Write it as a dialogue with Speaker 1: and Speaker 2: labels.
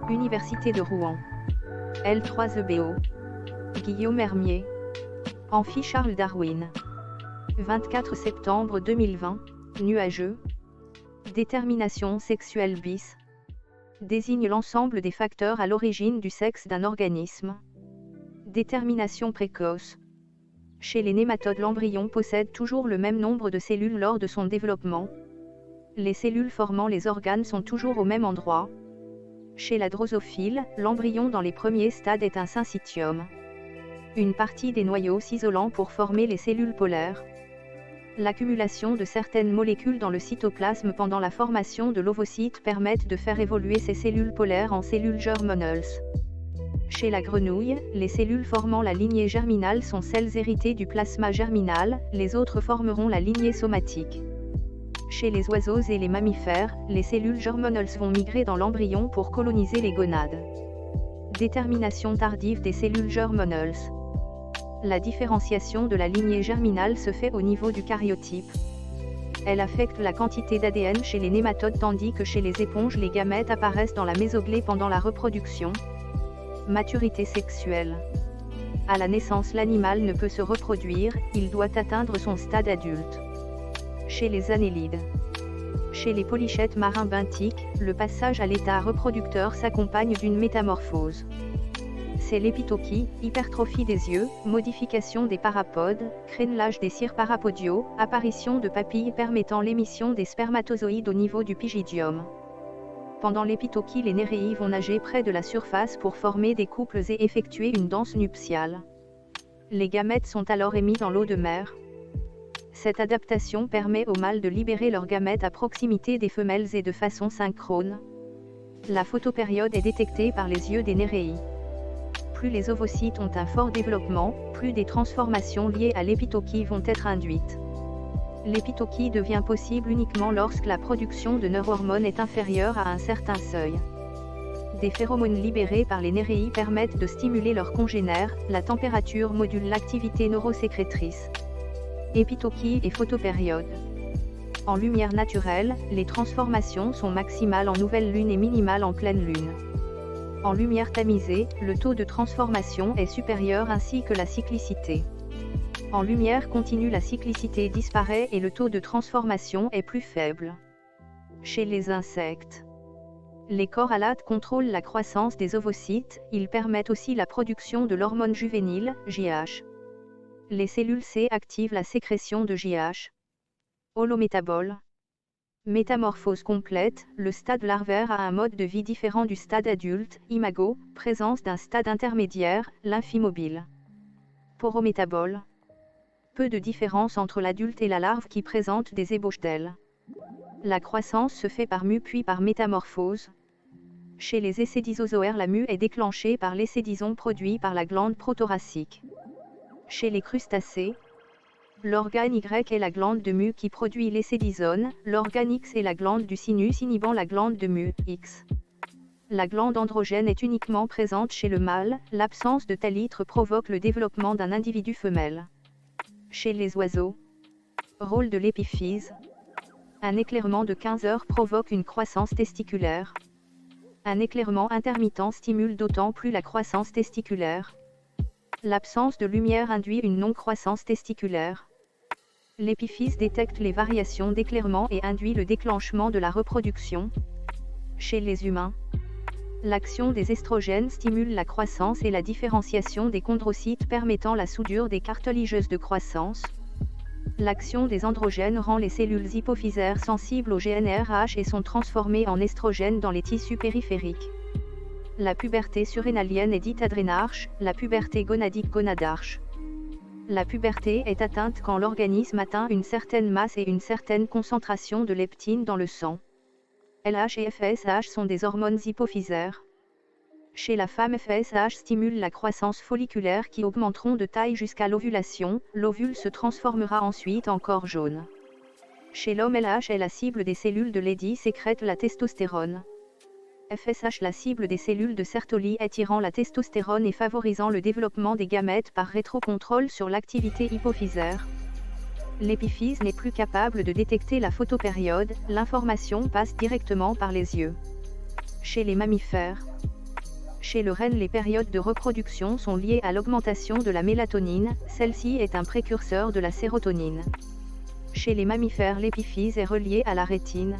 Speaker 1: Université de Rouen. L3EBO. Guillaume Hermier. Amphi Charles Darwin. 24 septembre 2020, nuageux. Détermination sexuelle bis. Désigne l'ensemble des facteurs à l'origine du sexe d'un organisme. Détermination précoce. Chez les nématodes, l'embryon possède toujours le même nombre de cellules lors de son développement. Les cellules formant les organes sont toujours au même endroit. Chez la drosophile, l'embryon dans les premiers stades est un syncytium. Une partie des noyaux s'isolant pour former les cellules polaires. L'accumulation de certaines molécules dans le cytoplasme pendant la formation de l'ovocyte permettent de faire évoluer ces cellules polaires en cellules germinales. Chez la grenouille, les cellules formant la lignée germinale sont celles héritées du plasma germinal, les autres formeront la lignée somatique. Chez les oiseaux et les mammifères, les cellules germinales vont migrer dans l'embryon pour coloniser les gonades. Détermination tardive des cellules germinales. La différenciation de la lignée germinale se fait au niveau du karyotype. Elle affecte la quantité d'ADN chez les nématodes tandis que chez les éponges les gamètes apparaissent dans la mésoglée pendant la reproduction. Maturité sexuelle. À la naissance, l'animal ne peut se reproduire, il doit atteindre son stade adulte. Chez les annélides. Chez les polychètes marins benthiques, le passage à l'état reproducteur s'accompagne d'une métamorphose. C'est l'épitokie, hypertrophie des yeux, modification des parapodes, crénelage des cires parapodiaux, apparition de papilles permettant l'émission des spermatozoïdes au niveau du pygidium. Pendant l'épitokie, les néréies vont nager près de la surface pour former des couples et effectuer une danse nuptiale. Les gamètes sont alors émis dans l'eau de mer. Cette adaptation permet aux mâles de libérer leurs gamètes à proximité des femelles et de façon synchrone. La photopériode est détectée par les yeux des néréies. Plus les ovocytes ont un fort développement, plus des transformations liées à l'épitokie vont être induites. L'épitokie devient possible uniquement lorsque la production de neurohormones est inférieure à un certain seuil. Des phéromones libérés par les néréies permettent de stimuler leurs congénères, la température module l'activité neurosécrétrice. Épitokie et photopériode. En lumière naturelle, les transformations sont maximales en nouvelle lune et minimales en pleine lune. En lumière tamisée, le taux de transformation est supérieur ainsi que la cyclicité. En lumière continue, la cyclicité disparaît et le taux de transformation est plus faible. Chez les insectes. Les corralates contrôlent la croissance des ovocytes, ils permettent aussi la production de l'hormone juvénile, JH. Les cellules C activent la sécrétion de JH. Holométabole. Métamorphose complète, le stade larvaire a un mode de vie différent du stade adulte, imago, présence d'un stade intermédiaire, lymphimobile. Porométabole. Peu de différence entre l'adulte et la larve qui présente des ébauches d'ailes. La croissance se fait par mue puis par métamorphose. Chez les essaidisozoaires, la mue est déclenchée par l'essédison produit par la glande prothoracique. Chez les crustacés, l'organe Y est la glande de mue qui produit l'essédisone, l'organe X est la glande du sinus inhibant la glande de mue, X. La glande androgène est uniquement présente chez le mâle, l'absence de talitre provoque le développement d'un individu femelle. Chez les oiseaux, rôle de l'épiphyse. Un éclairement de 15 heures provoque une croissance testiculaire. Un éclairement intermittent stimule d'autant plus la croissance testiculaire. L'absence de lumière induit une non-croissance testiculaire. L'épiphyse détecte les variations d'éclairement et induit le déclenchement de la reproduction. Chez les humains, l'action des estrogènes stimule la croissance et la différenciation des chondrocytes permettant la soudure des cartilagineuses de croissance. L'action des androgènes rend les cellules hypophysaires sensibles au GnRH et sont transformées en estrogènes dans les tissus périphériques. La puberté surrénalienne est dite adrénarche, la puberté gonadique gonadarche. La puberté est atteinte quand l'organisme atteint une certaine masse et une certaine concentration de leptine dans le sang. LH et FSH sont des hormones hypophysaires. Chez la femme, FSH stimule la croissance folliculaire qui augmenteront de taille jusqu'à l'ovulation, l'ovule se transformera ensuite en corps jaune. Chez l'homme, LH est la cible des cellules de Leydig sécrète la testostérone. FSH la cible des cellules de Sertoli attirant la testostérone et favorisant le développement des gamètes par rétrocontrôle sur l'activité hypophysaire. L'épiphyse n'est plus capable de détecter la photopériode, l'information passe directement par les yeux. Chez les mammifères, Chez le renne, les périodes de reproduction sont liées à l'augmentation de la mélatonine, celle-ci est un précurseur de la sérotonine. Chez les mammifères, l'épiphyse est reliée à la rétine.